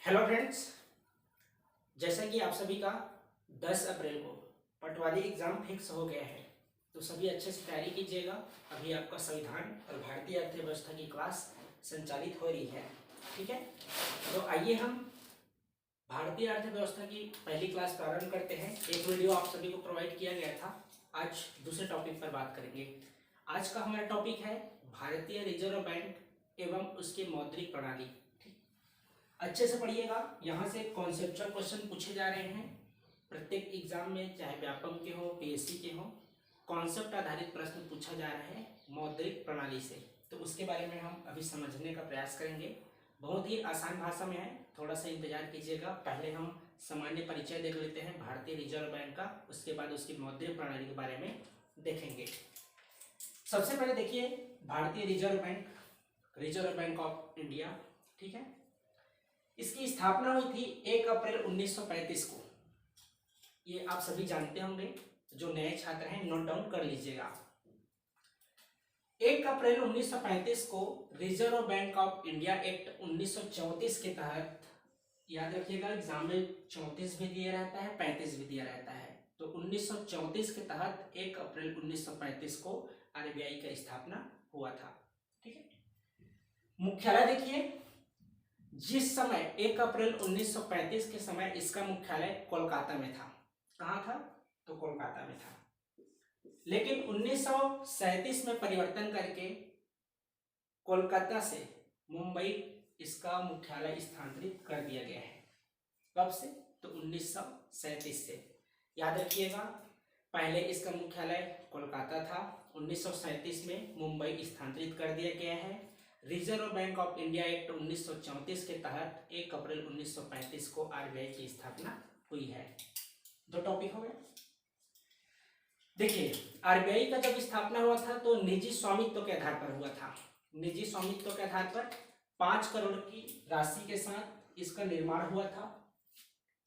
Hello friends, जैसा कि आप सभी का 10 अप्रैल को पटवारी एग्जाम फिक्स हो गया है, तो सभी अच्छे से तैयारी कीजिएगा। अभी आपका संविधान और भारतीय अर्थव्यवस्था की क्लास संचालित हो रही है। ठीक है, तो आइए हम भारतीय अर्थव्यवस्था की पहली क्लास प्रारंभ करते हैं। एक वीडियो आप सभी को प्रोवाइड किया गया था। आज दूसरे टॉपिक पर बात करेंगे। आज का हमारा टॉपिक है भारतीय रिजर्व बैंक एवं उसकी मौद्रिक प्रणाली। अच्छे से पढ़िएगा, यहाँ से कॉन्सेप्चुअल क्वेश्चन पूछे जा रहे हैं प्रत्येक एग्जाम में, चाहे व्यापम के हो पीएससी के हो। कॉन्सेप्ट आधारित प्रश्न पूछा जा रहा है मौद्रिक प्रणाली से, तो उसके बारे में हम अभी समझने का प्रयास करेंगे। बहुत ही आसान भाषा में है, थोड़ा सा इंतजार कीजिएगा। पहले हम सामान्य परिचय देख लेते हैं भारतीय रिजर्व बैंक का, उसके बाद उसकी मौद्रिक प्रणाली के बारे में देखेंगे। सबसे पहले देखिए भारतीय रिजर्व बैंक ऑफ इंडिया। ठीक है, इसकी स्थापना हुई थी 1 अप्रैल 1935 को। ये आप सभी जानते होंगे, जो नए छात्र हैं नोट डाउन कर लीजिएगा। 1 अप्रैल 1935 को reserve bank of India act 1934 के तहत, याद रखिएगा एग्जाम में 34 भी दिया रहता है 35 भी दिया रहता है, तो 1934 के तहत 1 अप्रैल 1935 को आरबीआई का स्थापना हुआ था। ठीक है, मुख्यालय देखिए, जिस समय 1 अप्रैल 1935 के समय इसका मुख्यालय कोलकाता में था। कहाँ था? तो कोलकाता में था। लेकिन 1937 में परिवर्तन करके कोलकाता से मुंबई इसका मुख्यालय स्थानांतरित कर दिया गया है। कब से? तो 1937 से। याद रखिएगा, पहले इसका मुख्यालय कोलकाता था, 1937 में मुंबई स्थानांतरित कर दिया गया है। Reserve bank of India act 1934 के तहत 1 अप्रैल 1935 को आरबीआई की स्थापना हुई है। दो टॉपिक हो गए। देखिए, आरबीआई का जब स्थापना हुआ था तो निजी स्वामित्व के आधार पर हुआ था। निजी स्वामित्व के आधार पर 5 करोड़ की राशि के साथ इसका निर्माण हुआ था।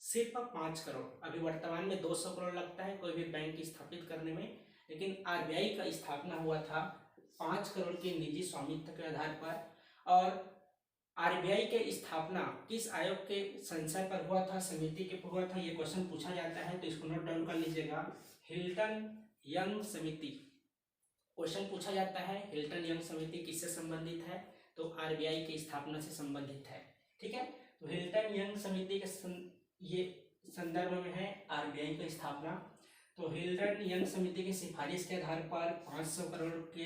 सिर्फ 5 करोड़। अभी वर्तमान में 200 करोड़ लगता है कोई भी बैंक स्थापित करने में, लेकिन आरबीआई का स्थापना हुआ था 5 करोड़ के निजी स्वामित्व के आधार पर। और आरबीआई के स्थापना किस आयोग के संशय पर हुआ था, समिति के पर हुआ था, ये क्वेश्चन पूछा जाता है, तो इसको नोट डाउन कर लीजिएगा। हिल्टन यंग समिति क्वेश्चन पूछा जाता है। हिल्टन यंग समिति किससे संबंधित है? तो आरबीआई की स्थापना से संबंधित है। ठीक है, तो हिल्टन यंग समिति के ये संदर्भ में है आरबीआई की स्थापना। तो हिल्टन यंग समिति की सिफारिश के आधार पर 500 करोड़ के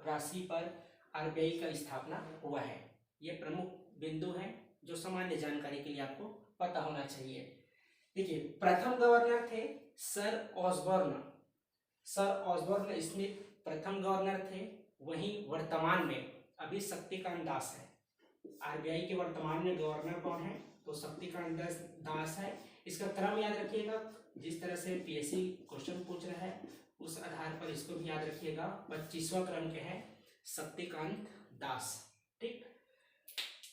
राशि पर आरबीआई का स्थापना हुआ है। ये प्रमुख बिंदु हैं जो सामान्य जानकारी के लिए आपको पता होना चाहिए। देखिए, प्रथम गवर्नर थे सर ऑसबॉर्न स्मिथ प्रथम गवर्नर थे। वहीं वर्तमान में अभी शक्तिकांत दास है। आरबीआई के वर्तमान में गवर्नर कौन है? तो शक्तिकांत दास है। इसका क्रम याद रखिएगा, जिस तरह से पीएससी क्वेश्चन पूछ रहा है उस आधार पर इसको भी याद रखिएगा। 25वां क्रम के हैं शक्तिकांत दास। ठीक,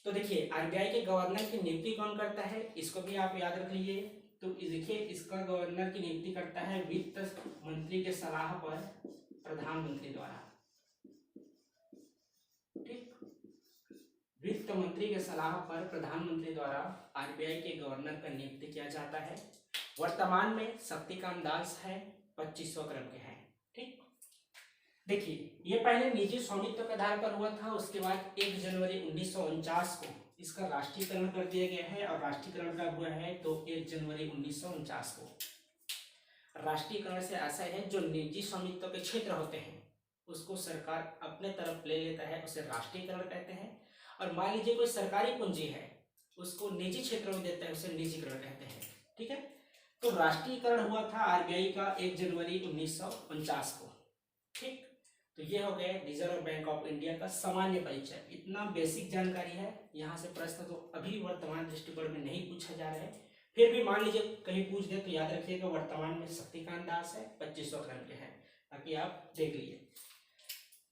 तो देखिए आरबीआई के गवर्नर की नियुक्ति कौन करता है, इसको भी आप याद रख लीजिए। तो देखिए, इसका गवर्नर की नियुक्ति करता है वित्त मंत्री के सलाह पर प्रधानमंत्री द्वारा। ठीक, वित्त मंत्री के सलाह पर प्रधानमंत्री द्वारा आरबीआई के गवर्नर का नियुक्ति किया जाता है। वर्तमान में शक्तिकांत दास है, 25वां क्रम के हैं। ठीक, देखिए, ये पहले निजी स्वामित्व के आधार पर हुआ था। उसके बाद 1 जनवरी 1949 को इसका राष्ट्रीयकरण कर दिया गया है। और राष्ट्रीयकरण कब हुआ है? तो 1 जनवरी 1949 को। राष्ट्रीयकरण से आशय है जो निजी स्वामित्व के क्षेत्र होते हैं उसको सरकार अपने तरफ ले लेता है, उसे राष्ट्रीयकरण कहते हैं। और मान लीजिए कोई सरकारी पूंजी है उसको निजी क्षेत्र में देता है, उसे निजीकरण कहते हैं। ठीक है, तो राष्ट्रीयकरण हुआ था आरबीआई का 1 जनवरी 1949 को। ठीक, तो ये हो गए रिजर्व बैंक ऑफ इंडिया का सामान्य परिचय। इतना बेसिक जानकारी है, यहाँ से प्रश्न तो अभी वर्तमान दृष्टिकोण में नहीं पूछा जा रहा है, फिर भी मान लीजिए कहीं पूछ दे तो याद रखिएगा वर्तमान में शक्तिकांत दास है, 25वां क्रम के हैं, ताकि आप देख लीजिए।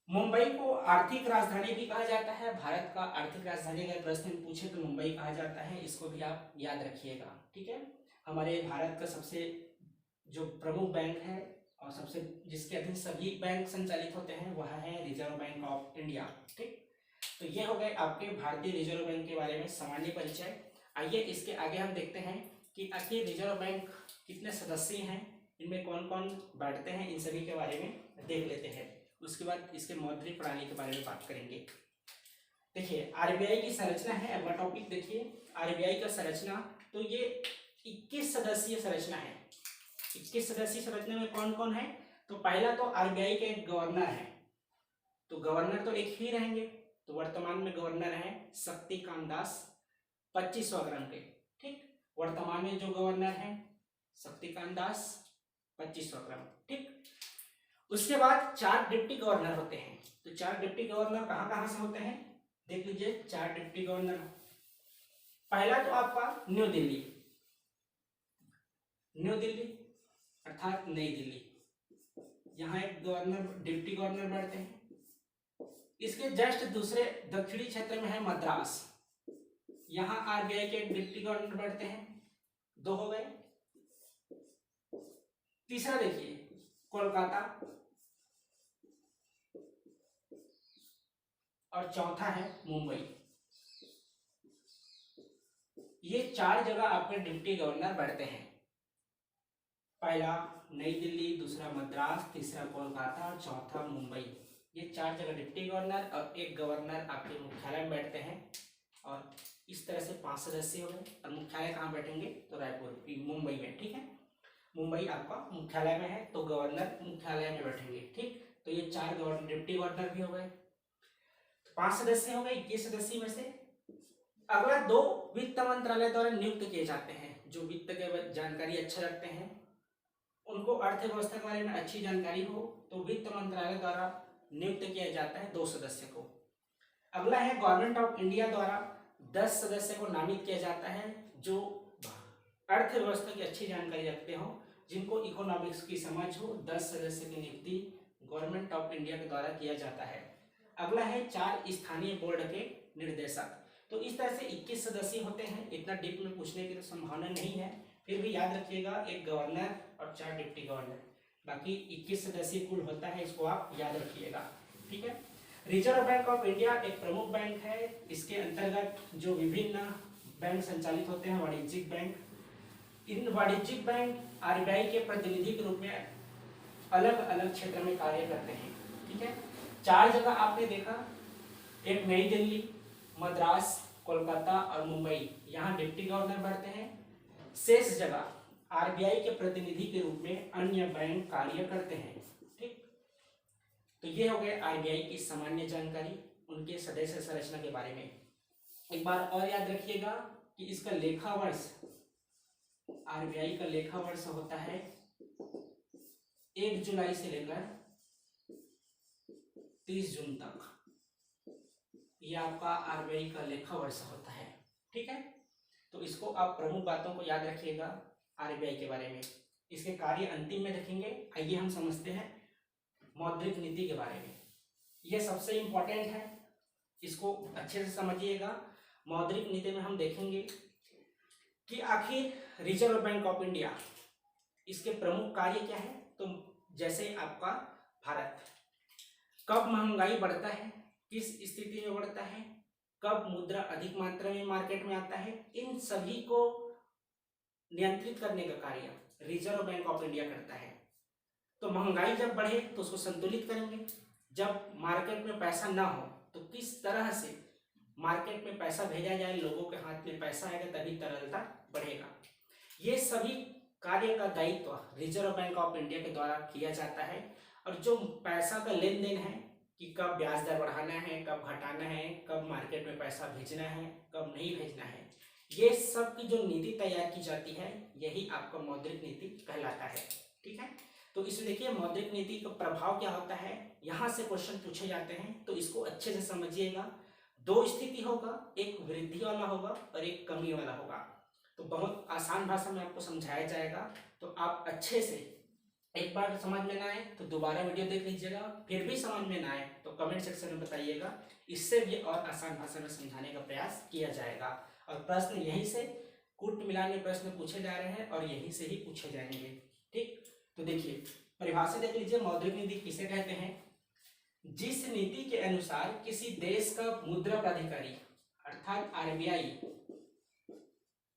मुंबई को आर्थिक राजधानी भी कहा जाता है। भारत का आर्थिक राजधानी अगर प्रश्न पूछे तो मुंबई कहा जाता है, इसको भी आप याद रखिएगा। ठीक है, हमारे भारत का सबसे जो प्रमुख बैंक है और सबसे जिसके अधीन सभी बैंक संचालित होते हैं वह है रिजर्व बैंक ऑफ इंडिया। ठीक, तो ये हो गए आपके भारतीय रिजर्व बैंक के बारे में सामान्य परिचय। आइए इसके आगे हम देखते हैं कि आखिर रिजर्व बैंक कितने सदस्य हैं, इनमें कौन कौन बैठते हैं, इन सभी के बारे में देख लेते हैं। उसके बाद इसके मौद्रिक प्रणाली के बारे में बात करेंगे। देखिए आरबीआई की संरचना है, अगला टॉपिक देखिए आरबीआई का संरचना। तो ये 21 सदस्यीय संरचना है। 21 सदस्यीय संरचना में कौन कौन है? तो पहला तो आरबीआई के एक गवर्नर है, तो गवर्नर तो एक ही रहेंगे। तो वर्तमान में गवर्नर है शक्तिकांत दास, 25वां क्रम के। ठीक, वर्तमान में जो गवर्नर है शक्तिकांत दास, 25वां क्रम। ठीक, उसके बाद 4 डिप्टी गवर्नर होते हैं। तो 4 डिप्टी गवर्नर कहाँ कहाँ से होते हैं देख लीजिए। 4 डिप्टी गवर्नर, पहला तो आपका न्यू दिल्ली, न्यू दिल्ली अर्थात नई दिल्ली, यहाँ एक गवर्नर डिप्टी गवर्नर बैठते हैं। इसके जस्ट दूसरे दक्षिणी क्षेत्र में है मद्रास, यहाँ आरबीआई के डिप्टी गवर्नर बैठते हैं, 2 हो गए। तीसरा देखिए कोलकाता, और चौथा है मुंबई। ये 4 जगह आपके डिप्टी गवर्नर बैठते हैं। पहला नई दिल्ली, दूसरा मद्रास, तीसरा कोलकाता और चौथा मुंबई। ये 4 जगह डिप्टी गवर्नर और एक गवर्नर आपके मुख्यालय में बैठते हैं। और इस तरह से 5 सदस्य हो गए। और मुख्यालय कहाँ बैठेंगे? तो रायपुर, मुंबई में। ठीक है, मुंबई आपका मुख्यालय में है, तो गवर्नर मुख्यालय में बैठेंगे। ठीक, तो ये 4 गवर्नर डिप्टी गवर्नर भी हो गए। तो 5 सदस्य हो गए 21 सदस्य में से। अगला 2 वित्त मंत्रालय द्वारा नियुक्त किए जाते हैं। जो वित्त के जानकारी अच्छा रखते हैं, उनको अर्थव्यवस्था के बारे में अच्छी जानकारी हो, तो वित्त मंत्रालय द्वारा नियुक्त किया जाता है 2 सदस्य को। अगला है गवर्नमेंट ऑफ इंडिया द्वारा 10 सदस्य को नामित किया जाता है, जो अर्थव्यवस्था की अच्छी जानकारी रखते हो, जिनको इकोनॉमिक्स की समझ हो। 10 सदस्य की नियुक्ति गवर्नमेंट ऑफ इंडिया के द्वारा किया जाता है। अगला है 4 स्थानीय बोर्ड के निर्देशक। तो इस तरह से 21 सदस्य होते हैं। इतना डीप में पूछने की तो संभावना नहीं है, फिर भी याद रखिएगा, एक गवर्नर और 4 डिप्टी गवर्नर, बाकी 21 सदस्य कुल होता है, इसको आप याद रखिएगा। ठीक है, रिजर्व बैंक ऑफ इंडिया एक प्रमुख बैंक है। इसके अंतर्गत जो विभिन्न बैंक संचालित होते हैं, वाणिज्यिक बैंक, इन वाणिज्यिक बैंक आरबीआई के प्रतिनिधि के रूप में अलग अलग क्षेत्र में कार्य करते हैं। ठीक है, 4 जगह आपने देखा, एक नई दिल्ली, मद्रास, कोलकाता और मुंबई, यहाँ डिप्टी गवर्नर बैठते हैं। शेष जगह आरबीआई के प्रतिनिधि के रूप में अन्य बैंक कार्य करते हैं। ठीक, तो ये हो गए आरबीआई की सामान्य जानकारी, उनके सदस्य संरचना के बारे में। एक बार और याद रखिएगा कि इसका लेखा वर्ष, आरबीआई का लेखा वर्ष होता है 1 जुलाई से लेकर 30 जून तक। ये आपका आरबीआई का लेखा वर्ष होता है। ठीक है, तो इसको आप प्रमुख बातों को याद रखिएगा आरबीआई के बारे में। इसके कार्य अंतिम में देखेंगे। आइए हम समझते हैं मौद्रिक नीति के बारे में। यह सबसे इंपॉर्टेंट है, इसको अच्छे से समझिएगा। मौद्रिक नीति में हम देखेंगे कि आखिर रिजर्व बैंक ऑफ इंडिया, इसके प्रमुख कार्य क्या है। तो जैसे आपका भारत, कब महंगाई बढ़ता है, किस स्थिति में बढ़ता है, कब मुद्रा अधिक मात्रा में मार्केट में आता है, इन सभी को नियंत्रित करने का कार्य रिजर्व बैंक ऑफ इंडिया करता है। तो महंगाई जब बढ़े तो उसको संतुलित करेंगे, जब मार्केट में पैसा ना हो तो किस तरह से मार्केट में पैसा भेजा जाए, लोगों के हाथ में पैसा आएगा तभी तरलता बढ़ेगा। ये सभी कार्य का दायित्व रिजर्व बैंक ऑफ इंडिया के द्वारा किया जाता है। और जो पैसा का लेन देन है कि कब ब्याज दर बढ़ाना है, कब घटाना है, कब मार्केट में पैसा भेजना है, कब नहीं भेजना है, ये सब की जो नीति तैयार की जाती है, यही आपका मौद्रिक नीति कहलाता है। ठीक है, तो इसमें देखिए मौद्रिक नीति का प्रभाव क्या होता है, यहाँ से क्वेश्चन पूछे जाते हैं, तो इसको अच्छे से समझिएगा। 2 स्थिति होगा, एक वृद्धि वाला होगा और एक कमी वाला होगा। तो बहुत आसान भाषा में आपको समझाया जाएगा, तो आप अच्छे से एक बार समझ में ना आए तो दोबारा वीडियो देख लीजिएगा, फिर भी समझ में ना आए तो कमेंट सेक्शन में बताइएगा, इससे भी और आसान भाषा में समझाने का प्रयास किया जाएगा। और प्रश्न यहीं से कूट मिलान में प्रश्न पूछे जा रहे हैं और यहीं से ही पूछे जाएंगे। ठीक, तो देखिए परिभाषा देख लीजिए, मौद्रिक नीति किसे कहते हैं? जिस नीति के अनुसार किसी देश का मुद्रा प्राधिकारी अर्थात आरबीआई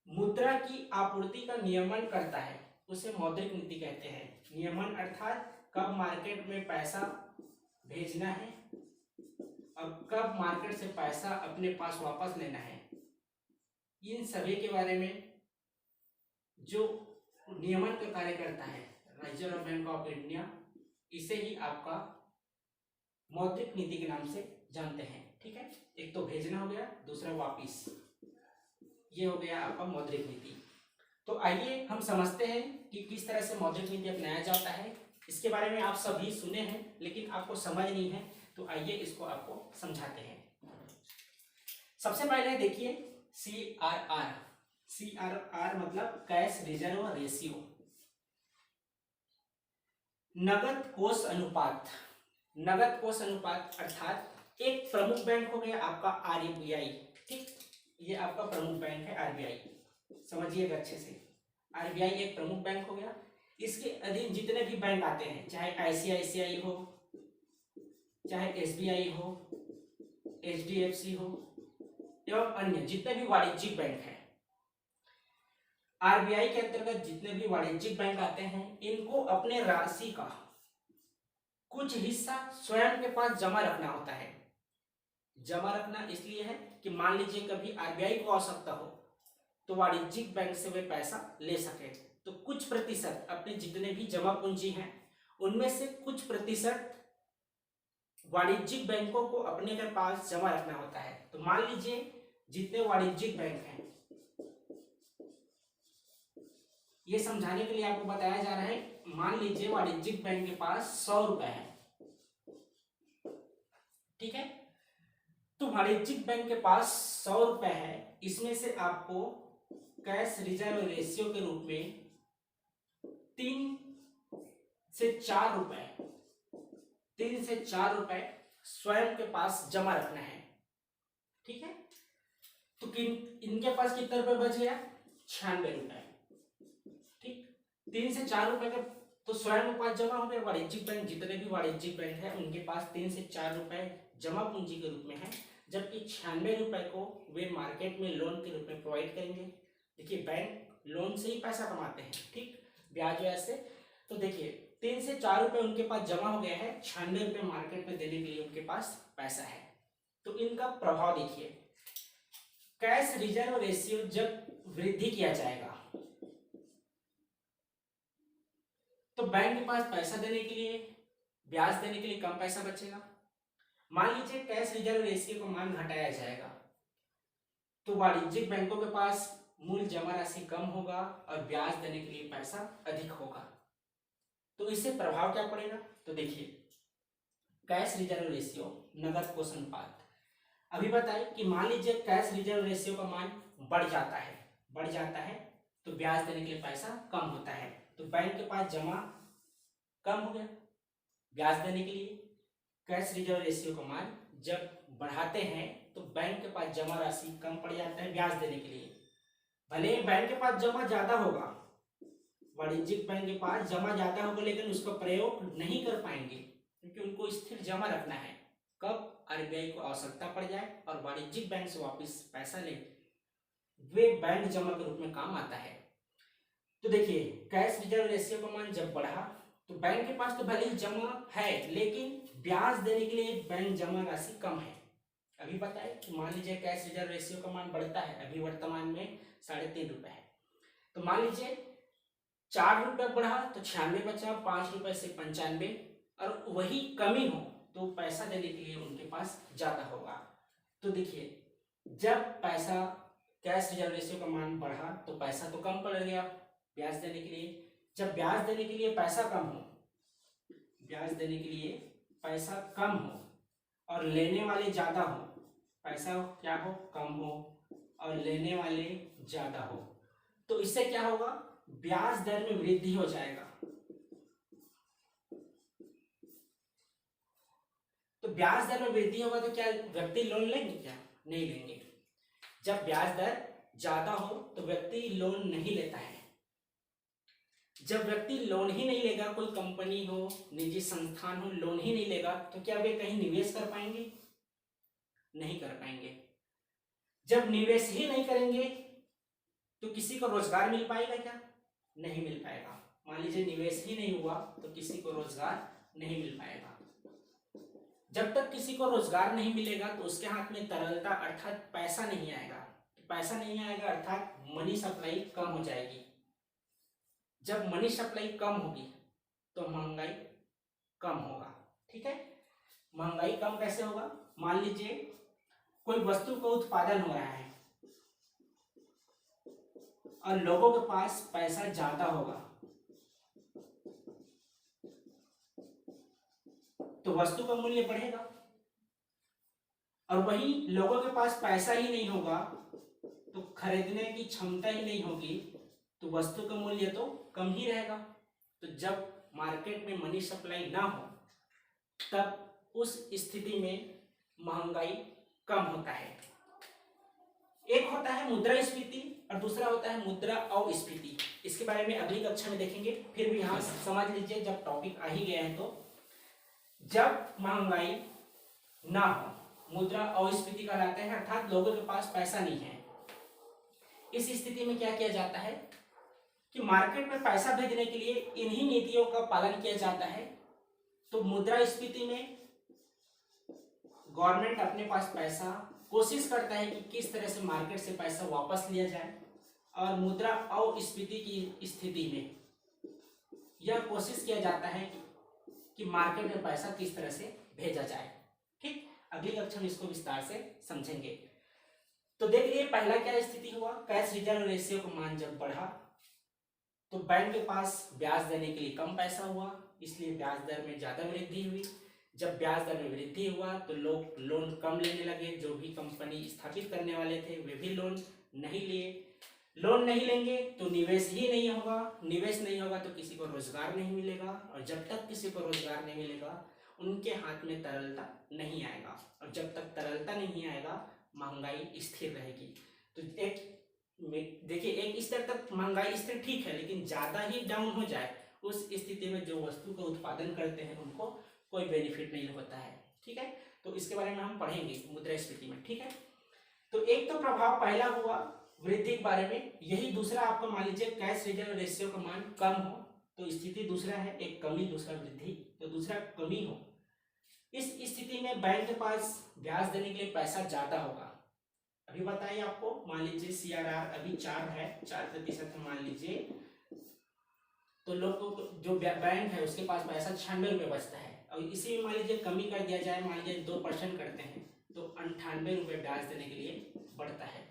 मुद्रा की आपूर्ति का नियमन करता है उसे मौद्रिक नीति कहते हैं। नियमन अर्थात कब मार्केट में पैसा भेजना है और कब मार्केट से पैसा अपने पास वापस लेना है, इन सभी के बारे में जो नियमन का कार्य करता है रिजर्व बैंक ऑफ इंडिया, इसे ही आपका मौद्रिक नीति के नाम से जानते हैं। ठीक है, एक तो भेजना हो गया, दूसरा वापिस, ये हो गया आपका मौद्रिक नीति। तो आइए हम समझते हैं कि किस तरह से मौद्रिक नीति अपनाया जाता है। इसके बारे में आप सभी सुने हैं लेकिन आपको समझ नहीं है, तो आइए इसको आपको समझाते हैं। सबसे पहले देखिए CRR। CRR मतलब कैश रिजर्व रेशियो, नगद कोष अनुपात। नगद कोष अनुपात अर्थात एक प्रमुख बैंक हो गया आपका RBI। ठीक, ये आपका प्रमुख बैंक है RBI, समझिएगा अच्छे से। RBI एक प्रमुख बैंक हो गया, इसके अधीन जितने भी बैंक आते हैं, चाहे ICICI हो, चाहे SBI हो, HDFC हो एवं अन्य जितने भी वाणिज्यिक बैंक हैं, RBI के अंतर्गत जितने भी वाणिज्यिक बैंक आते हैं, इनको अपने राशि का कुछ हिस्सा स्वयं के पास जमा रखना होता है। जमा रखना इसलिए है कि मान लीजिए कभी RBI को आवश्यकता हो तो वाणिज्यिक बैंक से वे पैसा ले सके, तो कुछ प्रतिशत अपने जितने भी जमा पूंजी हैं उनमें से कुछ प्रतिशत वाणिज्यिक बैंकों को अपने के पास जमा रखना होता है। तो मान लीजिए जितने वाणिज्यिक बैंक हैं, ये समझाने के लिए आपको बताया जा रहा है, मान लीजिए वाणिज्यिक बैंक के पास 100 रुपए है। ठीक है, तो वाणिज्यिक बैंक के पास 100 रुपए है, इसमें से आपको कैश रिजर्व रेशियो के रूप में 3 से 4 रुपए, 3 से 4 रुपए स्वयं के पास जमा रखना है। ठीक है, तो इनके पास कितने रुपए बच गया? 96 रुपए। ठीक, 3 से 4 रुपए का तो स्वयं के पास जमा हो गया। वाणिज्यिक बैंक जितने भी वाणिज्यिक बैंक है उनके पास 3 से 4 रुपए जमा पूंजी के रूप में है, जबकि 96 रुपए को वे मार्केट में लोन के रूप में प्रोवाइड करेंगे। देखिए बैंक लोन से ही पैसा कमाते हैं, ठीक, ब्याज व्याज से। तो देखिए 3 से 4 रुपए उनके पास जमा हो गया है, 96 रुपए मार्केट में देने के लिए उनके पास पैसा है। तो इनका प्रभाव देखिए, कैश रिजर्व रेशियो जब वृद्धि किया जाएगा तो बैंक के पास पैसा देने के लिए, ब्याज देने के लिए कम पैसा बचेगा। मान लीजिए कैश रिजर्व रेशियो का मान घटाया जाएगा तो वाणिज्यिक बैंकों के पास मूल जमा राशि कम होगा और ब्याज देने के लिए पैसा अधिक होगा। तो इससे प्रभाव क्या पड़ेगा? तो देखिए कैश रिजर्व रेशियो, नगद कोष अनुपात। अभी बताएं कि मान लीजिए कैश रिजर्व रेशियो का मान बढ़ जाता है तो ब्याज देने के लिए पैसा कम होता है, तो बैंक के पास जमा कम हो गया ब्याज देने के लिए। कैश रिजर्व रेशियो का मान जब बढ़ाते हैं तो बैंक के पास जमा राशि कम पड़ जाता है ब्याज देने के लिए। भले ही बैंक के पास जमा ज्यादा होगा, वाणिज्यिक बैंक के पास जमा ज्यादा होगा, लेकिन उसका प्रयोग नहीं कर पाएंगे क्योंकि उनको स्थिर जमा रखना है, कब RBI को आवश्यकता पड़ जाए और वाणिज्यिक बैंक से वापस पैसा ले, वे बैंक जमा के रूप में काम आता है। तो देखिए कैश रिजर्व रेशियो का मान जब बढ़ा तो बैंक के पास तो भले ही जमा है लेकिन ब्याज देने के लिए बैंक जमा राशि कम है। अभी बताए कि मान लीजिए कैश रिजर्व रेशियो का मान बढ़ता है, अभी वर्तमान में 3.5 रुपए है, तो मान लीजिए 4 रुपए बढ़ा तो 96 बचा, 5 रुपए से 95, और वही कमी हो तो पैसा देने के लिए उनके पास ज्यादा होगा। तो देखिए जब पैसा कैश रिजर्व रेशियो का मान बढ़ा तो पैसा तो कम पड़ गया ब्याज देने के लिए। जब ब्याज देने के लिए पैसा कम हो, ब्याज देने के लिए पैसा कम हो और लेने वाले ज्यादा हो, पैसा क्या हो? कम हो और लेने वाले ज्यादा हो, तो इससे क्या होगा? ब्याज दर में वृद्धि हो जाएगा। तो ब्याज दर में वृद्धि होगा तो क्या व्यक्ति लोन लेंगे? क्या नहीं लेंगे। जब ब्याज दर ज्यादा हो तो व्यक्ति लोन नहीं लेता है। जब व्यक्ति लोन ही नहीं लेगा, कोई कंपनी हो, निजी संस्थान हो, लोन ही नहीं लेगा, तो क्या वे कहीं निवेश कर पाएंगे? नहीं कर पाएंगे। जब निवेश ही नहीं करेंगे तो किसी को रोजगार मिल पाएगा क्या? नहीं मिल पाएगा। मान लीजिए निवेश ही नहीं हुआ तो किसी को रोजगार नहीं मिल पाएगा। जब तक किसी को रोजगार नहीं मिलेगा तो उसके हाथ में तरलता अर्थात पैसा नहीं आएगा। पैसा नहीं आएगा अर्थात मनी सप्लाई कम हो जाएगी। जब मनी सप्लाई कम होगी तो महंगाई कम होगा। ठीक है, महंगाई कम कैसे होगा? मान लीजिए कोई वस्तु का उत्पादन हो रहा है और लोगों के पास पैसा ज्यादा होगा तो वस्तु का मूल्य बढ़ेगा, और वही लोगों के पास पैसा ही नहीं होगा तो खरीदने की क्षमता ही नहीं होगी तो वस्तु का मूल्य तो कम ही रहेगा। तो जब मार्केट में मनी सप्लाई ना हो तब उस स्थिति में महंगाई कम होता है। एक होता है मुद्रास्फीति और दूसरा होता है मुद्रा अस्फीति। इसके बारे में अगली कक्षा में देखेंगे। फिर भी यहाँ समझ लीजिए, जब टॉपिक आ ही गया है तो जब महंगाई ना हो मुद्रा अस्फीति कहलाते हैं, अर्थात लोगों के पास पैसा नहीं है। इस स्थिति में क्या किया जाता है कि मार्केट में पैसा भेजने के लिए इन्हीं नीतियों का पालन किया जाता है। तो मुद्रास्फीति में गवर्नमेंट अपने पास पैसा कोशिश करता है कि किस तरह से मार्केट से पैसा वापस लिया जाए, और मुद्रा अस्फीति की स्थिति में यह कोशिश किया जाता है कि मार्केट में पैसा किस तरह से भेजा जाए। ठीक, अगली कक्षा में इसको विस्तार से समझेंगे। तो देख लिए पहला क्या स्थिति हुआ, कैश रिजर्व रेशियो का मान जब बढ़ा तो बैंक के पास ब्याज देने के लिए कम पैसा हुआ, इसलिए ब्याज दर में ज्यादा वृद्धि हुई। जब ब्याज दर में वृद्धि हुआ तो लोग लोन कम लेने लगे। जो भी कंपनी स्थापित करने वाले थे वे भी लोन नहीं लिए। लोन नहीं लेंगे तो निवेश ही नहीं होगा, निवेश नहीं होगा तो किसी को रोजगार नहीं मिलेगा, और जब तक किसी को रोजगार नहीं मिलेगा उनके हाथ में तरलता नहीं आएगा, और जब तक तरलता नहीं आएगा महंगाई स्थिर रहेगी। तो देखिए एक स्तर तक महंगाई स्थिर ठीक है, लेकिन ज्यादा ही डाउन हो जाए उस स्थिति में जो वस्तु का उत्पादन करते हैं उनको कोई बेनिफिट नहीं होता है। ठीक है, तो इसके बारे में हम पढ़ेंगे मुद्रास्फीति में। ठीक है, तो एक तो प्रभाव पहला हुआ वृद्धि के बारे में, यही दूसरा आपको मान लीजिए कैश रिजर्व रेशियो का मान कम हो तो स्थिति दूसरा है, एक कमी दूसरा वृद्धि, तो दूसरा कमी हो। इस स्थिति में बैंक के पास ब्याज देने के लिए पैसा ज्यादा होगा। अभी बताइए आपको, मान लीजिए CRR अभी 4 है, 4% है मान लीजिए, तो लोगों को जो बैंक है उसके पास पैसा 96 रुपये बचता है, और इसी में मान लीजिए कमी कर दिया जाए, मान लीजिए 2% करते हैं तो 98 रुपये ब्याज देने के लिए बढ़ता है।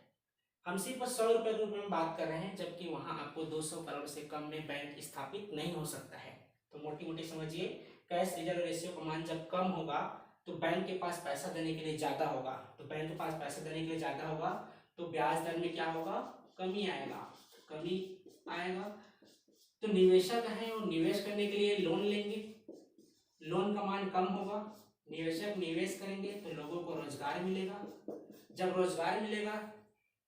हम सिर्फ 100 रुपये के रूप में बात कर रहे हैं, जबकि वहां आपको 200 करोड़ से कम में बैंक स्थापित नहीं हो सकता है। तो मोटी मोटी समझिए, कैश रिजर्व रेशियो का मान जब कम होगा तो बैंक के पास पैसा देने के लिए ज्यादा होगा, तो बैंक के पास पैसा देने के लिए ज्यादा होगा तो ब्याज दर में क्या होगा, कमी आएगा, कमी आएगा। तो निवेशक हैं वो निवेश करने के लिए लोन लेंगे, लोन का मान कम होगा, निवेशक निवेश करेंगे तो लोगों को रोजगार मिलेगा, जब रोजगार मिलेगा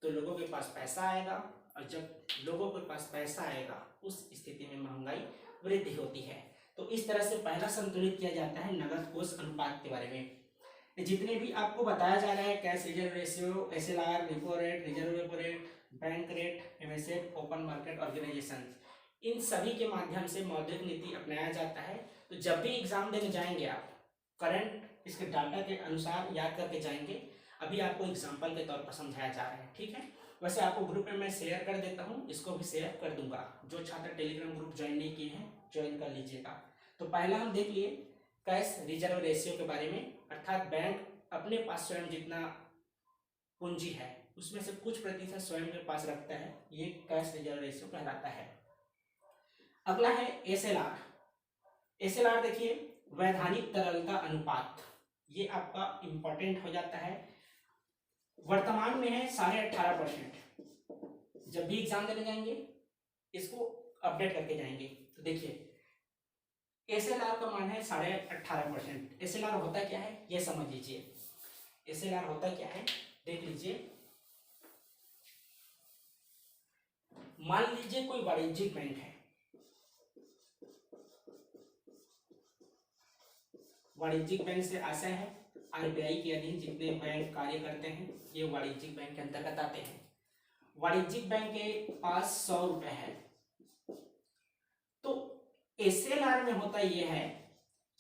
तो लोगों के पास पैसा आएगा, और जब लोगों के पास पैसा आएगा उस स्थिति में महंगाई वृद्धि होती है। तो इस तरह से पहला संतुलित किया जाता है नगद कोष अनुपात के बारे में। जितने भी आपको बताया जा रहा है cash reserve ratio, SLR, repo rate, reserve repo rate, bank rate, MSF, open market organisation, इन सभी के माध्यम से मौद्रिक नीति अपनाया जाता है। तो जब भी एग्जाम देने जाएंगे आप करंट इसके डाटा के अनुसार याद करके जाएंगे। अभी आपको एग्जाम्पल के तौर पर समझाया जा रहा है। ठीक है, वैसे आपको ग्रुप में मैं शेयर कर देता हूँ, इसको भी शेयर कर दूंगा। जो छात्र टेलीग्राम ग्रुप ज्वाइन नहीं किए हैं ज्वाइन कर लीजिएगा। तो पहला हम देख लिए कैश रिजर्व रेशियो के बारे में, अर्थात बैंक अपने पास स्वयं जितना पूंजी है उसमें से कुछ प्रतिशत स्वयं के पास रखता है, ये कैश रिजर्व रेशियो कहलाता है। अगला है SLR देखिए वैधानिक तरलता अनुपात, ये आपका इंपॉर्टेंट हो जाता है। वर्तमान में है 18.5%। जब भी एग्जाम देने जाएंगे इसको अपडेट करके जाएंगे। तो देखिए SLR का मान है 18.5%। SLR होता क्या है ये समझ लीजिए। SLR होता क्या है देख लीजिए। मान लीजिए कोई वाणिज्यिक बैंक है, वाणिज्यिक बैंक से आशय है RBI के अधीन जितने बैंक कार्य करते हैं ये वाणिज्यिक बैंक के अंतर्गत आते हैं। वाणिज्यिक बैंक के पास 100 रुपए है, तो एसएलआर में होता यह है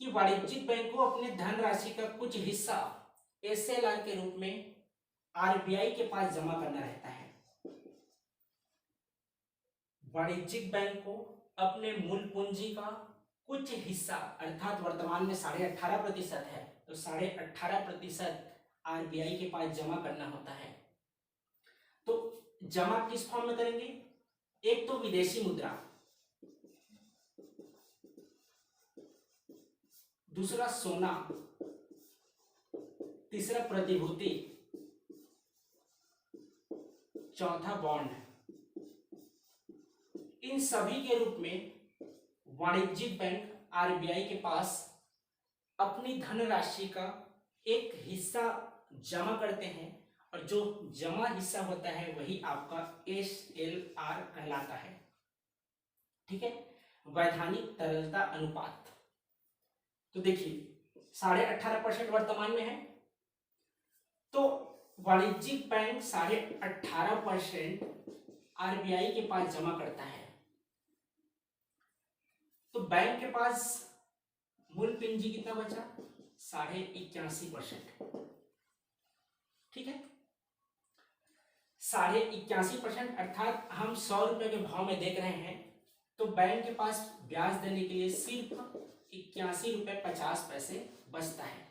कि वाणिज्यिक बैंक को अपने धनराशि का कुछ हिस्सा एसएलआर के रूप में आरबीआई के पास जमा करना रहता है। वाणिज्यिक बैंक को अपने मूल पूंजी का कुछ हिस्सा, अर्थात वर्तमान में 18.5% है, तो 18.5% आरबीआई के पास जमा करना होता है। तो जमा किस फॉर्म में करेंगे? एक तो विदेशी मुद्रा, दूसरा सोना, तीसरा प्रतिभूति, चौथा बॉन्ड। इन सभी के रूप में वाणिज्यिक बैंक आरबीआई के पास अपनी धनराशि का एक हिस्सा जमा करते हैं, और जो जमा हिस्सा होता है वही आपका एसएलआर कहलाता है। ठीक है, वैधानिक तरलता अनुपात। तो देखिए 18.5% वर्तमान में है, तो वाणिज्यिक बैंक 18.5% आरबीआई के पास जमा करता है, तो बैंक के पास मूल पूंजी कितना बचा? 81.5%। ठीक है, 81.5%, अर्थात हम 100 रुपए के भाव में देख रहे हैं, तो बैंक के पास ब्याज देने के लिए सिर्फ 81.50 रुपए बचता है।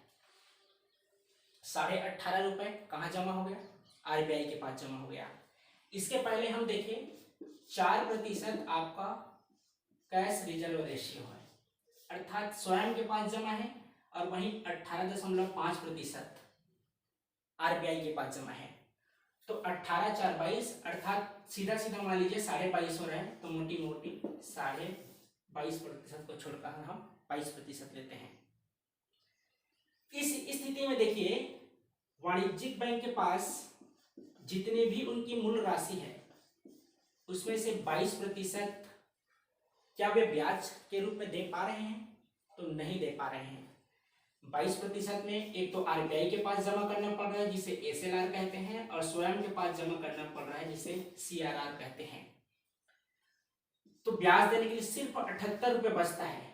18.5 रुपए कहाँ जमा हो गया? आरबीआई के पास जमा हो गया। इसके पहले हम देखें 4% आपका कैश रिजर्व रेशियो है, अर्थात स्वयं के पास जमा है, और वहीं 18.5% आरबीआई के पास जमा है। तो 18 4 22, अर्थात सीधा सीधा मान लीजिए 22.5 हो रहा है, तो मोटी मोटी 22.5% को छोड़कर हम 22% लेते हैं। इस स्थिति में देखिए वाणिज्यिक बैंक के पास जितने भी उनकी मूल राशि है उसमें से 22% क्या वे ब्याज के रूप में दे पा रहे हैं? तो नहीं दे पा रहे हैं। 22% में एक तो आरबीआई के पास जमा करना पड़ रहा है जिसे एसएलआर कहते हैं, और स्वयं के पास जमा करना पड़ रहा है जिसे सीआरआर कहते हैं। तो ब्याज देने के लिए सिर्फ 78 रुपए बचता है।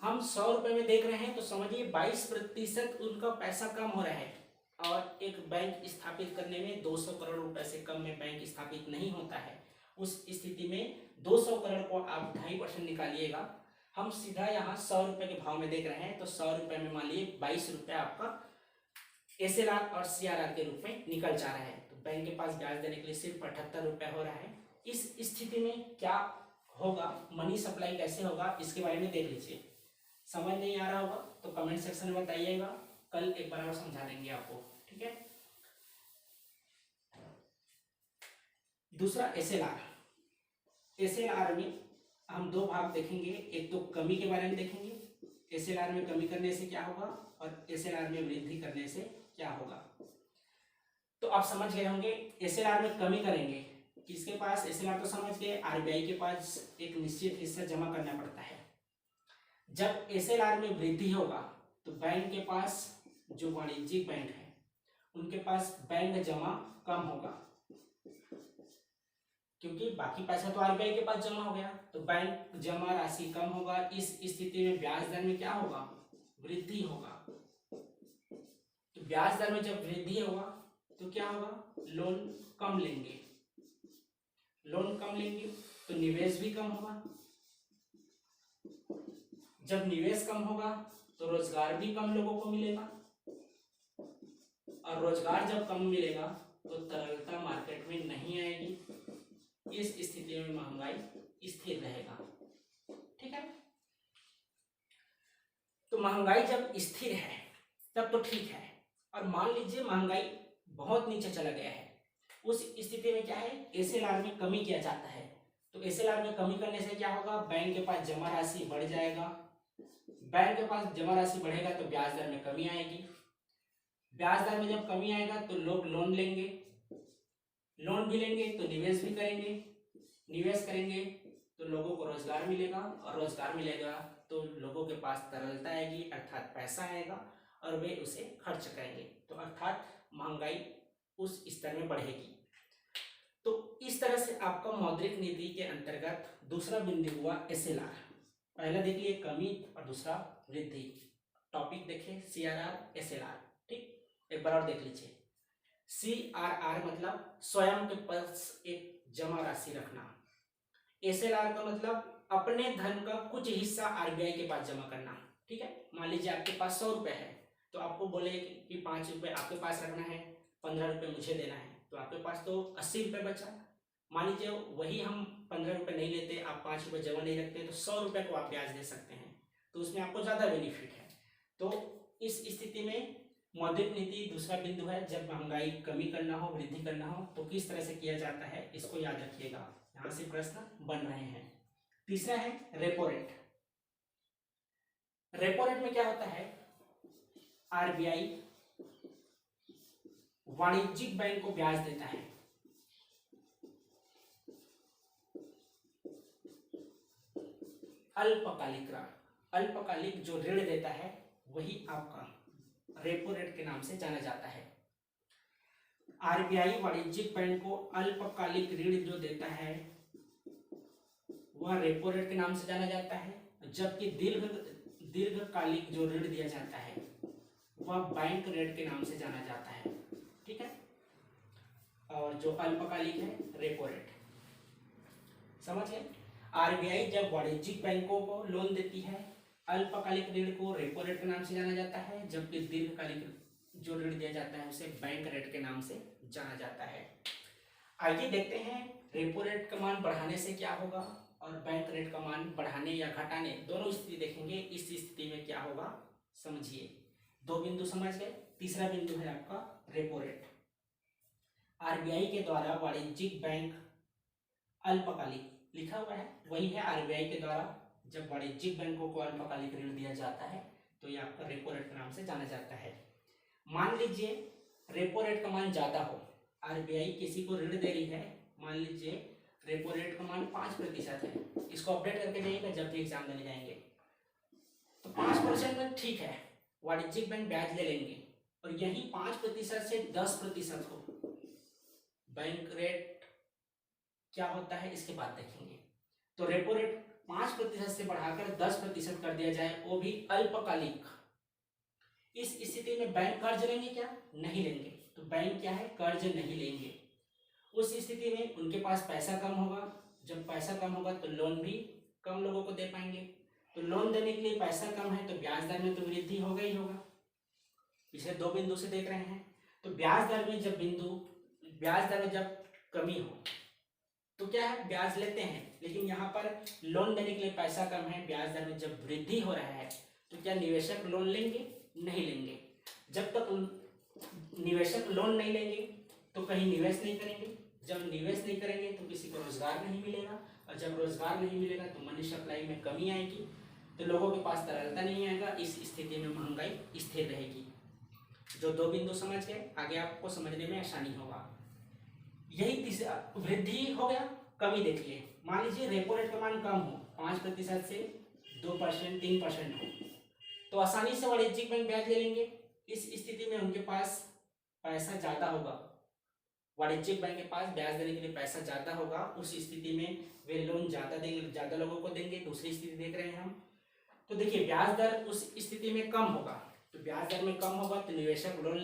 हम 100 रुपए में देख रहे हैं, तो समझिए 22% उनका पैसा कम हो रहा है, और एक बैंक स्थापित करने में 200 करोड़ रुपए से कम में बैंक स्थापित नहीं होता है। उस स्थिति में 200 करोड़ को आप 2.5% निकालिएगा। हम सीधा यहाँ 100 रुपए के भाव में देख रहे हैं, तो 100 रुपए में मान लीजिए 22 रुपए आपका एसएलआर और सीआरआर के रूप में निकल जा रहा है। तो बैंक के पास ब्याज देने के लिए सिर्फ 78 रुपए हो रहा है। इस स्थिति में क्या होगा, मनी सप्लाई कैसे होगा, इसके बारे में देख लीजिए। समझ नहीं आ रहा होगा तो कमेंट सेक्शन में बताइएगा, कल एक बार और समझा देंगे आपको। ठीक है, दूसरा एसएलआर। एसएलआर में हम दो भाग देखेंगे, एक तो कमी के बारे में देखेंगे, एसएलआर में कमी करने से क्या होगा, और एसएलआर में वृद्धि करने से क्या होगा। तो आप समझ गए होंगे, एसएलआर में कमी करेंगे, किसके पास? एसएलआर तो समझ गए, आरबीआई के पास एक निश्चित हिस्सा जमा करना पड़ता है। जब एसएलआर में वृद्धि होगा तो बैंक के पास, जो वाणिज्यिक बैंक है उनके पास बैंक जमा कम होगा, क्योंकि बाकी पैसा तो आरबीआई के पास जमा हो गया, तो बैंक जमा राशि कम होगा। इस स्थिति में ब्याज दर में क्या होगा? वृद्धि होगा। तो ब्याज दर में जब वृद्धि होगा तो क्या होगा? लोन कम लेंगे, लोन कम लेंगे तो निवेश भी कम होगा। जब निवेश कम होगा तो रोजगार भी कम लोगों को मिलेगा, और रोजगार जब कम मिलेगा तो तरलता मार्केट में नहीं आएगी। इस स्थिति में महंगाई स्थिर रहेगा। ठीक है, तो महंगाई जब स्थिर है तब तो ठीक है, और मान लीजिए महंगाई बहुत नीचे चला गया है, उस स्थिति में क्या है? एसएलआर में कमी किया जाता है। तो एसएलआर में कमी करने से क्या होगा? बैंक के पास जमा राशि बढ़ जाएगा। बैंक के पास जमा राशि बढ़ेगा तो ब्याज दर में कमी आएगी। ब्याज दर में जब कमी आएगा तो लोग लोन लेंगे, लोन भी लेंगे तो निवेश भी करेंगे, निवेश करेंगे तो लोगों को रोजगार मिलेगा, और रोजगार मिलेगा तो लोगों के पास तरलता आएगी, अर्थात पैसा आएगा, और वे उसे खर्च करेंगे। तो अर्थात महंगाई उस स्तर में बढ़ेगी। तो इस तरह से आपका मौद्रिक नीति के अंतर्गत दूसरा बिंदु हुआ एसएलआर। पहला देख लिए कमी और दूसरा वृद्धि। टॉपिक देखिए सीआरआर एसएलआर। ठीक, एक बार और देख लीजिए। सीआरआर मतलब स्वयं के पास एक जमा राशि रखना। एसएलआर का मतलब अपने धन का कुछ हिस्सा आरबीआई के पास जमा करना। ठीक है, मान लीजिए आपके पास 100 रुपए है, तो आपको बोले कि 5 रुपए आपके पास रखना है, 15 रुपए मुझे देना है, तो आपके पास तो 80 रुपए बचा। मान लीजिए वही हम 15 रुपए नहीं लेते, आप 5 रुपए जमा नहीं रखते, तो 100 रुपए को आप ब्याज दे सकते हैं, तो उसमें आपको ज्यादा बेनिफिट है। तो इस स्थिति में मौद्रिक नीति दूसरा बिंदु है, जब महंगाई कमी करना हो, वृद्धि करना हो, तो किस तरह से किया जाता है, इसको याद रखिएगा, यहाँ से प्रश्न बन रहे हैं। तीसरा है रेपो रेट। रेपो रेट में क्या होता है, आरबीआई वाणिज्यिक बैंक को ब्याज देता है। अल्पकालिक ऋण, अल्पकालिक जो ऋण देता है वही आपका रेपो रेट के नाम से जाना जाता है। आरबीआई वाणिज्यिक बैंक को अल्पकालिक ऋण जो देता है वह रेपो रेट के नाम से जाना जाता है, जबकि दीर्घकालिक जो ऋण दिया जाता है वह बैंक रेट के नाम से जाना जाता है। ठीक है, और जो अल्पकालिक है रेपो रेट। समझ गए? आरबीआई जब वाणिज्यिक बैंकों को लोन देती है, अल्पकालिक ऋण को रेपो रेट के नाम से जाना जाता है, जबकि दीर्घकालिक जो ऋण दिया जाता है उसे बैंक रेट के नाम से जाना जाता है। आइए देखते हैं रेपो रेट का मान बढ़ाने से क्या होगा और बैंक रेट का मान बढ़ाने या घटाने, दोनों स्थिति देखेंगे। इस स्थिति में क्या होगा समझिए। 2 बिंदु समझ गए। तीसरा बिंदु है आपका रेपो रेट। आरबीआई के द्वारा वाणिज्यिक बैंक अल्पकालिक लिखा हुआ है, वही है आरबीआई के द्वारा जब वाणिज्यिक बैंकों को अल्पकालिक ऋण दिया जाता है तो ये आपका रेपो रेट के नाम से जाना जाता है। मान लीजिए रेपो रेट का मान ज्यादा हो, आरबीआई किसी को ऋण दे रही है, मान लीजिए रेपो रेट का मान 5% है, इसको अपडेट करके जाइएगा जब भी एग्जाम देने जाएंगे, तो 5% में ठीक है, वाणिज्यिक बैंक ब्याज ले लेंगे, और यही 5% से 10% हो बैंक रेट क्या होता है इसके बाद देखेंगे। तो रेपो रेट 5% से बढ़ाकर 10% कर दिया जाए, वो भी अल्पकालिक। इस स्थिति में बैंक कर्ज लेंगे क्या? नहीं लेंगे। तो बैंक क्या है, कर्ज नहीं लेंगे। उस स्थिति में उनके पास पैसा कम होगा, जब पैसा कम होगा तो लोन भी कम लोगों को दे पाएंगे, तो लोन देने के लिए पैसा कम है तो ब्याज दर में तो वृद्धि होगा ही होगा। पिछले 2 बिंदु से देख रहे हैं, तो ब्याज दर में जब कमी हो तो क्या है, ब्याज लेते हैं, लेकिन यहाँ पर लोन देने के लिए पैसा कम है, ब्याज दर में जब वृद्धि हो रहा है तो क्या निवेशक लोन लेंगे? नहीं लेंगे। जब तक निवेशक लोन नहीं लेंगे तो कहीं निवेश नहीं करेंगे, जब निवेश नहीं करेंगे तो किसी को रोजगार नहीं मिलेगा, और जब रोजगार नहीं मिलेगा तो मनी सप्लाई में कमी आएगी, तो लोगों के पास तरलता नहीं आएगा। इस स्थिति में महंगाई स्थिर रहेगी। जो 2 बिंदु समझ गए, आगे आपको समझने में आसानी होगा। यही तीसरा वृद्धि हो गया। कमी देखिए, मान लीजिए रेपो रेट का मान कम हो, 5% से 2%, 3% हो, तो आसानी से वाणिज्यिक बैंक ब्याज ले लेंगे। इस स्थिति में उनके पास पैसा ज्यादा होगा, वाणिज्यिक बैंक के पास ब्याज देने के लिए पैसा ज्यादा होगा, उस स्थिति में वे लोन ज्यादा देंगे, ज्यादा लोगों को देंगे। दूसरी स्थिति देख रहे हैं हम, तो देखिए ब्याज दर उस स्थिति में कम होगा, तो ब्याज दर में कम होगा तो निवेशक लोन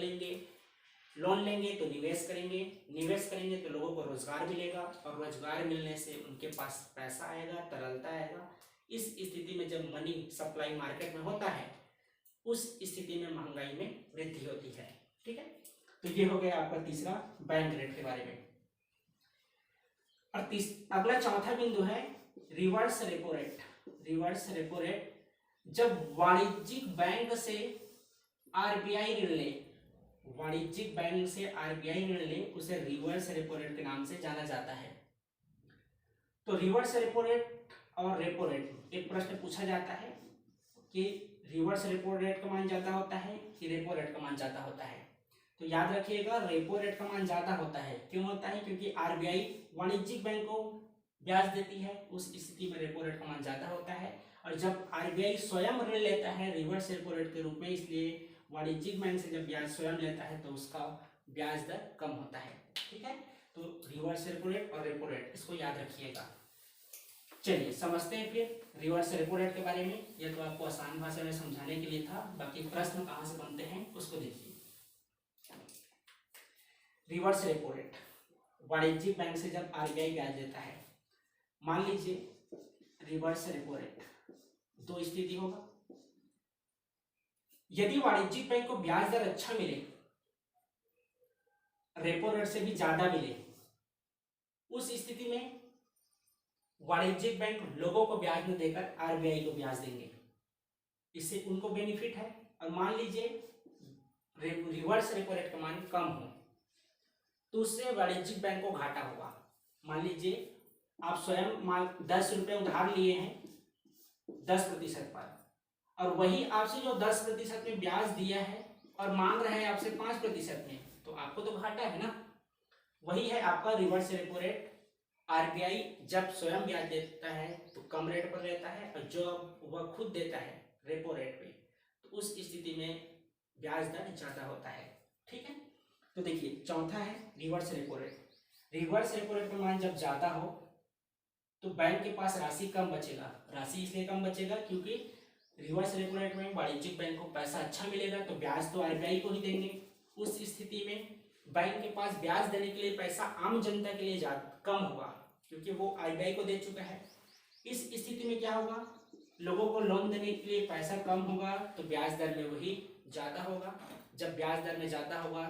लेंगे तो निवेश करेंगे तो लोगों को रोजगार मिलेगा, और रोजगार मिलने से उनके पास पैसा आएगा, तरलता आएगा। इस स्थिति में जब मनी सप्लाई मार्केट में होता है, उस स्थिति में महंगाई में वृद्धि होती है। ठीक है, तो ये हो गया आपका तीसरा बैंक रेट के बारे में। और अगला चौथा बिंदु है reverse repo rate. Reverse repo rate, जब वाणिज्यिक बैंक से आरबीआई ऋण ले, वाणिज्यिक बैंक से आरबीआई ऋण ले, उसे रिवर्स रेपो रेट के नाम से जाना जाता है। तो रिवर्स रेपो रेट और रेपो रेट, एक प्रश्न पूछा जाता है कि रिवर्स रेपो रेट का मान ज्यादा होता है कि रेपो रेट का मान ज्यादा होता है। तो याद रखिएगा रेपो रेट का मान ज्यादा होता है। क्यों होता है? क्योंकि आरबीआई वाणिज्यिक बैंक को ब्याज देती है, उस स्थिति में रेपो रेट का मान ज्यादा होता है। और जब आरबीआई स्वयं ऋण लेता है रिवर्स रेपो रेट के रूप में, इसलिए वाणिज्यिक बैंक से जब ब्याज स्वयं लेता है तो उसका ब्याज दर कम होता है। ठीक है, तो रिवर्स रेपो रेट और रेपो रेट इसको याद रखिएगा। चलिए समझते हैं फिर रिवर्स रेपो रेट के बारे में। यह तो आपको आसान भाषा में समझाने के लिए था, बाकी प्रश्न कहाँ से बनते हैं उसको देखिए। रिवर्स रेपो रेट वाणिज्यिक बैंक से जब आरबीआई ब्याज देता है, मान लीजिए रिवर्स रेपो रेट दो स्थिति होगा। यदि वाणिज्यिक बैंक को ब्याज दर अच्छा मिले, रेपो रेट से भी ज्यादा मिले, उस स्थिति में वाणिज्यिक बैंक लोगों को ब्याज न देकर आरबीआई को ब्याज देंगे, इससे उनको बेनिफिट है। और मान लीजिए रिवर्स रेपो रेट का मान कम हो तो उससे वाणिज्यिक बैंक को घाटा होगा। मान लीजिए आप स्वयं मान 10 रुपये उधार लिए हैं 10% पर, और वही आपसे जो 10% में ब्याज दिया है और मांग रहे हैं आपसे 5% में, तो आपको तो घाटा है ना। वही है आपका रिवर्स रेपो रेट। आरबीआई जब स्वयं ब्याज देता है तो कम रेट पर लेता है, और जो वह खुद देता है रेपो रेट पे, तो उस स्थिति में ब्याज दर ज्यादा होता है। ठीक है, तो देखिए चौथा है reverse repo rate. Reverse repo rate का मान जब ज्यादा हो तो बैंक के पास राशि कम बचेगा। राशि इसलिए कम बचेगा क्योंकि रिवर्स रेपो रेट में वाणिज्यिक बैंक को पैसा अच्छा मिलेगा, तो ब्याज तो आरबीआई को ही देंगे। उस स्थिति में बैंक के पास ब्याज देने के लिए पैसा आम जनता के लिए कम होगा, क्योंकि वो आरबीआई को दे चुका है। इस स्थिति में क्या होगा, लोगों को लोन देने के लिए पैसा कम होगा, तो ब्याज दर में वही ज्यादा होगा। जब ब्याज दर में ज्यादा होगा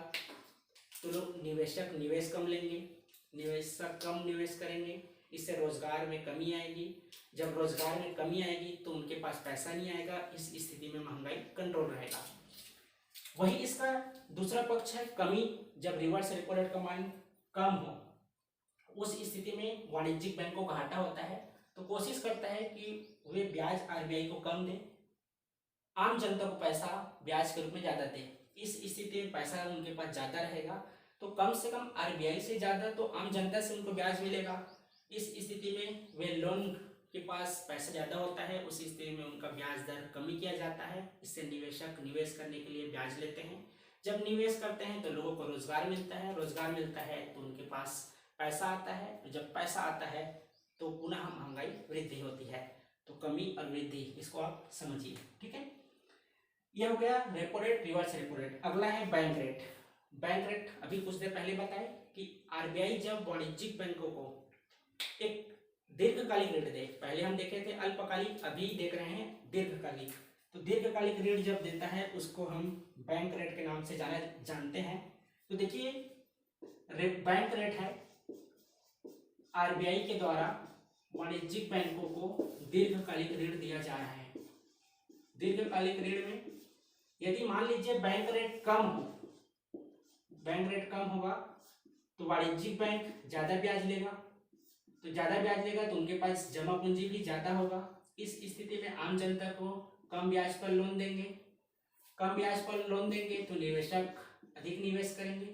तो लोग निवेशक निवेश कम लेंगे, निवेशक कम निवेश करेंगे, इससे रोजगार में कमी आएगी। जब रोजगार में कमी आएगी तो उनके पास पैसा नहीं आएगा। इस स्थिति में महंगाई कंट्रोल रहेगा। वही इसका दूसरा पक्ष है कमी। जब रिवर्स रेपो रेट का मान कम हो, उस स्थिति में वाणिज्यिक बैंक को घाटा होता है, तो कोशिश करता है कि वे ब्याज आरबीआई को कम दे, आम जनता को पैसा ब्याज के रूप में ज्यादा दे। इस स्थिति में पैसा उनके पास ज्यादा रहेगा, तो कम से कम आरबीआई से ज्यादा तो आम जनता से उनको ब्याज मिलेगा। इस स्थिति में वे लोन के पास पैसा ज्यादा होता है, उस स्थिति में उनका ब्याज दर कमी किया जाता है। इससे निवेशक निवेश करने के लिए ब्याज लेते हैं। जब निवेश करते हैं तो लोगों को रोजगार मिलता है, रोजगार मिलता है तो उनके पास पैसा आता है। जब पैसा आता है तो पुनः महंगाई वृद्धि होती है। तो कमी और वृद्धि, इसको आप समझिए। ठीक है, यह हो गया repo rate, reverse repo rate. अगला है बैंक रेट। बैंक रेट अभी कुछ देर पहले बताए कि आरबीआई जब वाणिज्यिक बैंकों को एक दीर्घकालिक ऋण दे, पहले हम देखे थे अल्पकालिक, अभी देख रहे हैं दीर्घकालिक। तो दीर्घकालिक ऋण जब देता है उसको हम बैंक रेट के नाम से जानते हैं। तो देखिए बैंक रेट है आरबीआई के द्वारा वाणिज्यिक बैंकों को दीर्घकालिक ऋण दिया जा रहा है। दीर्घकालिक ऋण में यदि मान लीजिए बैंक रेट कम हो, बैंक रेट कम होगा तो वाणिज्यिक बैंक ज्यादा ब्याज लेगा, तो ज्यादा ब्याज लेगा तो उनके पास जमा पूंजी भी ज्यादा होगा। इस स्थिति में आम जनता को कम ब्याज पर लोन देंगे। कम ब्याज पर लोन देंगे तो निवेशक अधिक निवेश करेंगे,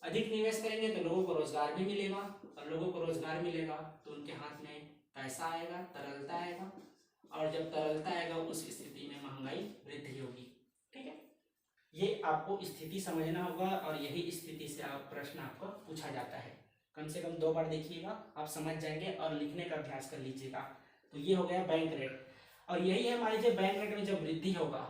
अधिक निवेश करेंगे तो लोगों को रोजगार भी मिलेगा, और लोगों को रोजगार मिलेगा तो उनके हाथ में पैसा आएगा, तरलता आएगा, और जब तरलता आएगा उस स्थिति में महंगाई वृद्धि होगी। ठीक है, ये आपको स्थिति समझना होगा, और यही स्थिति से आप प्रश्न आपको पूछा जाता है। कम से कम 2 बार देखिएगा, आप समझ जाएंगे, और लिखने का अभ्यास कर लीजिएगा। तो ये हो गया बैंक रेट। और यही है मान लीजिए बैंक रेट में जब वृद्धि होगा,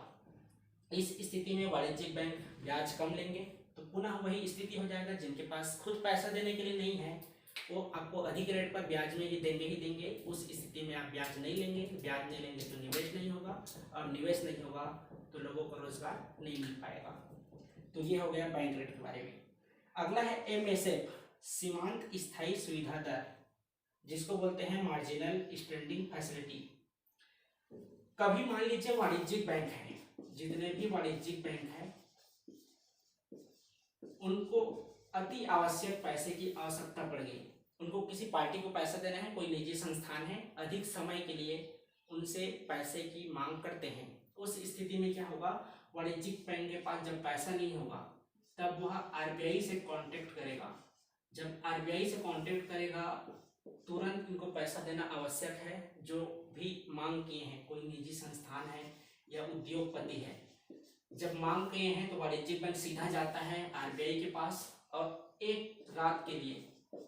इस स्थिति में वाणिज्यिक बैंक ब्याज कम लेंगे, तो पुनः वही स्थिति हो जाएगा। जिनके पास खुद पैसा देने के लिए नहीं है वो आपको अधिक रेट पर ब्याज में ही देंगे। उस स्थिति में आप ब्याज नहीं लेंगे, ब्याज नहीं लेंगे तो निवेश नहीं होगा, और निवेश नहीं होगा तो लोगों को रोजगार नहीं मिल पाएगा। तो ये हो गया बैंक रेट के बारे में। अगला है एमएसएफ, सीमांत स्थायी सुविधा दर, जिसको बोलते हैं मार्जिनल स्टैंडिंग फैसिलिटी। कभी मान लीजिए वाणिज्यिक बैंक है, जितने भी वाणिज्यिक बैंक है उनको अति आवश्यक पैसे की आवश्यकता पड़ गई, उनको किसी पार्टी को पैसा देना है, कोई निजी संस्थान है, अधिक समय के लिए उनसे पैसे की मांग करते हैं। उस स्थिति में क्या होगा, वाणिज्यिक बैंक के पास जब पैसा नहीं होगा तब वह आरबीआई से कांटेक्ट करेगा। जब आरबीआई से कांटेक्ट करेगा तुरंत इनको पैसा देना आवश्यक है। जो भी मांग किए हैं, कोई निजी संस्थान है या उद्योगपति है, जब मांग किए हैं तो वाणिज्यिक बैंक सीधा जाता है आरबीआई के पास, और एक रात के लिए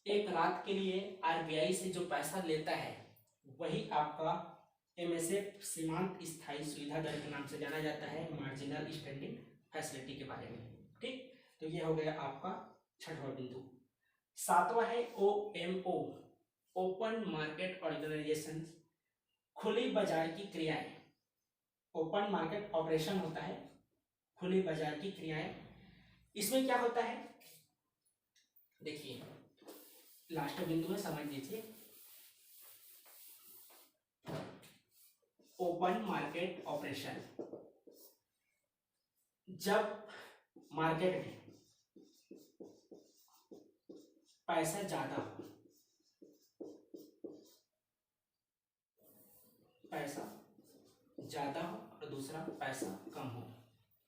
एक रात के लिए आरबीआई से जो पैसा लेता है वही आपका एमएसएफ सीमांत स्थायी सुविधा दर के नाम से जाना जाता है, मार्जिनल स्टैंडिंग फैसिलिटी के बारे में। ठीक, तो ये हो गया आपका छठवां बिंदु। सातवां है ओएमओ, ओपन मार्केट ऑर्गेनाइजेशन, खुली बाजार की क्रियाएं। ओपन मार्केट ऑपरेशन होता है, खुली बाजार की क्रियाएं। इसमें क्या होता है, देखिए लास्ट बिंदु में समझ लीजिए। ओपन मार्केट ऑपरेशन, जब मार्केट में पैसा ज्यादा हो, पैसा ज्यादा हो और दूसरा पैसा कम हो,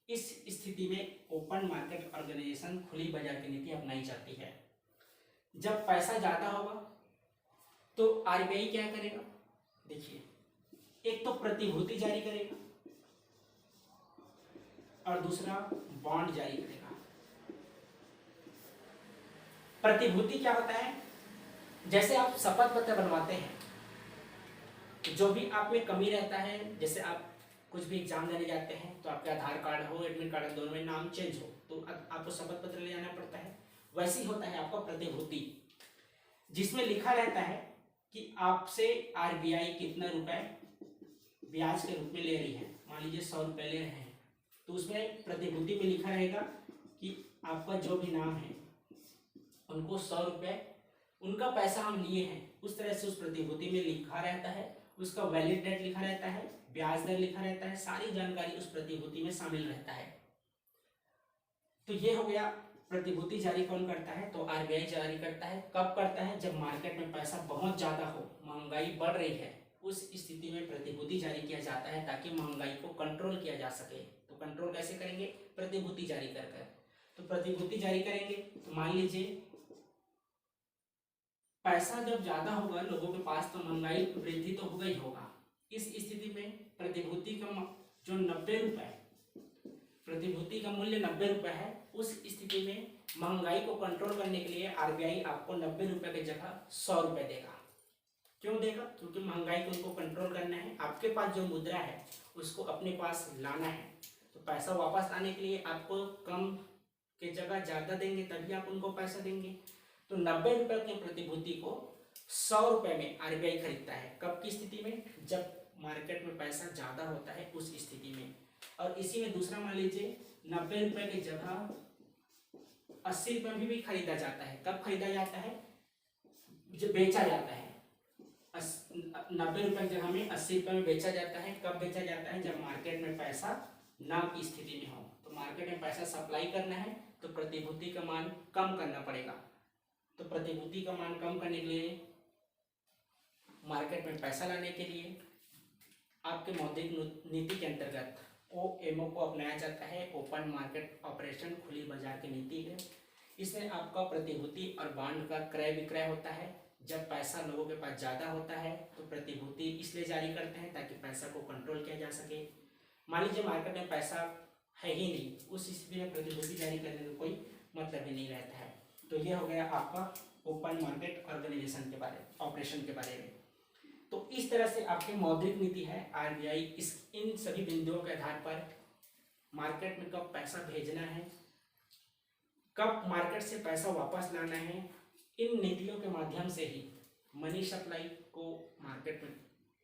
इस स्थिति में ओपन मार्केट ऑर्गेनाइजेशन खुली बाजार की नीति अपनाई जाती है। जब पैसा ज्यादा होगा तो आरबीआई क्या करेगा, देखिए एक तो प्रतिभूति जारी करेगा और दूसरा बॉन्ड जारी करेगा। प्रतिभूति क्या होता है, जैसे आप शपथ पत्र बनवाते हैं, जो भी आप में कमी रहता है, जैसे आप कुछ भी एग्जाम देने जाते हैं तो आपके आधार कार्ड हो, एडमिट कार्ड हो, दोनों में नाम चेंज हो तो आपको शपथ पत्र ले जाना पड़ता है। वैसे ही होता है आपका प्रतिभूति, जिसमें लिखा रहता है कि आपसे आरबीआई कितना रुपए ब्याज के रूप में ले रही है। मान लीजिए 100 रुपए ले रहे हैं तो उसमें प्रतिभूति में लिखा रहेगा कि आपका जो भी नाम है उनको 100 रुपए उनका पैसा हम लिए हैं, उस तरह से उस प्रतिभूति में लिखा रहता है। उसका वैलिड डेट लिखा रहता है, ब्याज दर लिखा रहता है, सारी जानकारी उस प्रतिभूति में शामिल रहता है। तो ये हो गया प्रतिभूति जारी कौन करता है, तो आरबीआई जारी करता है। कब करता है, जब मार्केट में पैसा बहुत ज्यादा हो, महंगाई बढ़ रही है, उस स्थिति में प्रतिभूति जारी किया जाता है ताकि महंगाई को कंट्रोल किया जा सके। तो कंट्रोल कैसे करेंगे, प्रतिभूति जारी कर कर। तो प्रतिभूति जारी करेंगे तो मान लीजिए पैसा जब ज्यादा होगा लोगों के पास तो महंगाई वृद्धि तो होगा ही होगा। इस स्थिति में प्रतिभूति का जो 90 रुपए, प्रतिभूति का मूल्य 90 रुपए है, उस स्थिति में महंगाई को कंट्रोल करने के लिए आरबीआई आपको 90 रुपए की जगह 100 रुपए देगा। क्यों देगा, क्योंकि महंगाई को उनको कंट्रोल करना है। आपके पास जो मुद्रा है उसको अपने पास लाना है, तो पैसा वापस आने के लिए आपको कम की जगह ज्यादा देंगे तभी आप उनको पैसा देंगे। तो 90 रुपए की प्रतिभूति को 100 रुपए में आरबीआई खरीदता है। कब की स्थिति में, जब मार्केट में पैसा ज्यादा होता है उस स्थिति में। और इसी में दूसरा मान लीजिए 90 रुपए की जगह 80 रुपए में भी खरीदा जाता है। कब खरीदा जाता है, जो बेचा जाता है 90 रुपए की जगह में 80 रुपए में बेचा जाता है। कब बेचा जाता है, जब मार्केट में पैसा ना की स्थिति में हो। तो मार्केट में पैसा सप्लाई करना है तो प्रतिभूति का मान कम करना पड़ेगा। तो प्रतिभूति का मान कम करने के लिए, मार्केट में पैसा लाने के लिए आपके मौद्रिक नीति के अंतर्गत ओएमओ को अपनाया जाता है, ओपन मार्केट ऑपरेशन, खुली बाजार की नीति है। इसमें आपका प्रतिभूति और बॉन्ड का क्रय विक्रय होता है। जब पैसा लोगों के पास ज़्यादा होता है तो प्रतिभूति इसलिए जारी करते हैं ताकि पैसा को कंट्रोल किया जा सके। मान लीजिए मार्केट में पैसा है ही नहीं, उस स्थिति में प्रतिभूति जारी करने का कोई मतलब ही नहीं रहता है। तो ये हो गया आपका ओपन मार्केट ऑर्गेनाइजेशन के बारे, ऑपरेशन के बारे में। तो इस तरह से आपकी मौद्रिक नीति है। आरबीआई इन सभी बिंदुओं के आधार पर मार्केट में कब पैसा भेजना है, कब मार्केट से पैसा वापस लाना है, इन नीतियों के माध्यम से ही मनी सप्लाई को मार्केट में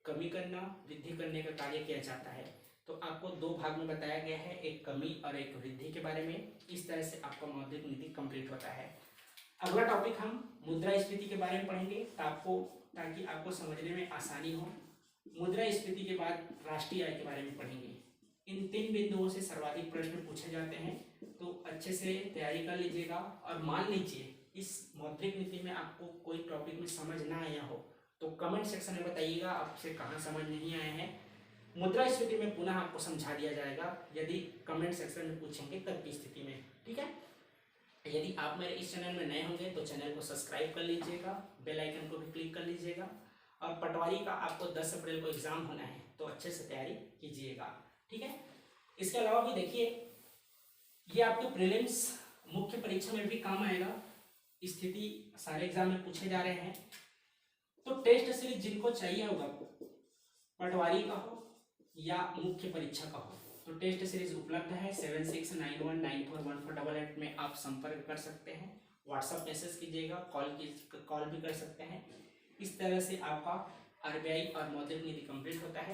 कमी करना, वृद्धि करने का कार्य किया जाता है। तो आपको दो भाग में बताया गया है, एक कमी और एक वृद्धि के बारे में। इस तरह से आपका मौद्रिक नीति कंप्लीट होता है। अगला टॉपिक हम मुद्रास्फीति के बारे में पढ़ेंगे ताकि आपको समझने में आसानी हो। मुद्रास्फीति के बाद राष्ट्रीय आय के बारे में पढ़ेंगे। इन 3 बिंदुओं से सर्वाधिक प्रश्न पूछे जाते हैं, तो अच्छे से तैयारी कर लीजिएगा। और मान लीजिए इस मौद्रिक नीति में आपको कोई टॉपिक में समझ ना आया हो तो कमेंट सेक्शन में बताइएगा आपसे कहाँ समझ नहीं आया है। मुद्रास्फीति में पुनः आपको समझा दिया जाएगा यदि कमेंट सेक्शन में पूछेंगे तब की स्थिति में, ठीक है। यदि आप मेरे इस चैनल में नए होंगे तो चैनल को सब्सक्राइब कर लीजिएगा, बेल आइकन को भी क्लिक कर लीजिएगा। और पटवारी का आपको 10 अप्रैल को एग्जाम होना है तो अच्छे से तैयारी कीजिएगा, ठीक है। इसके अलावा भी देखिए, ये आपके प्रीलिम्स मुख्य परीक्षा में भी काम आएगा। स्थिति सारे एग्जाम में पूछे जा रहे हैं। तो टेस्ट सीरीज जिनको चाहिए होगा, पटवारी का हो या मुख्य परीक्षा का हो, तो टेस्ट सीरीज उपलब्ध है। 7691941488 में आप संपर्क कर सकते हैं, व्हाट्सएप मैसेज कीजिएगा, कॉल भी कर सकते हैं। इस तरह से आपका आरबीआई और मौद्रिक नीति कंप्लीट होता है।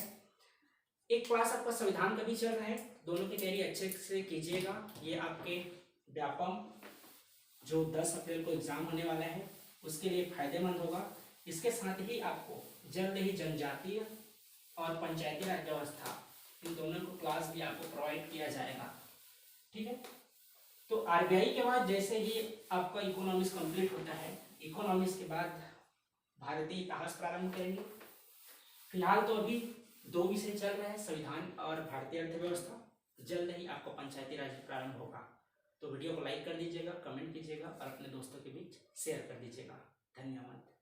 एक क्लास आपका संविधान का भी चल रहा है, दोनों की तैयारी अच्छे से कीजिएगा। ये आपके व्यापम जो 10 अप्रैल को एग्जाम होने वाला है उसके लिए फायदेमंद होगा। इसके साथ ही आपको जल्द ही जनजातीय और पंचायती राज व्यवस्था, इन दोनों को क्लास भी आपको प्रोवाइड किया जाएगा। ठीक है, तो आरबीआई के बाद जैसे ही आपका इकोनॉमिक्स कंप्लीट होता है, इकोनॉमिक्स के बाद भारतीय इतिहास प्रारंभ करेंगे। फिलहाल तो अभी 2 विषय चल रहे हैं, संविधान और भारतीय अर्थव्यवस्था। जल्द ही आपको पंचायती राज प्रारंभ होगा। तो वीडियो को लाइक कर दीजिएगा, कमेंट कीजिएगा और अपने दोस्तों के बीच शेयर कर दीजिएगा। धन्यवाद।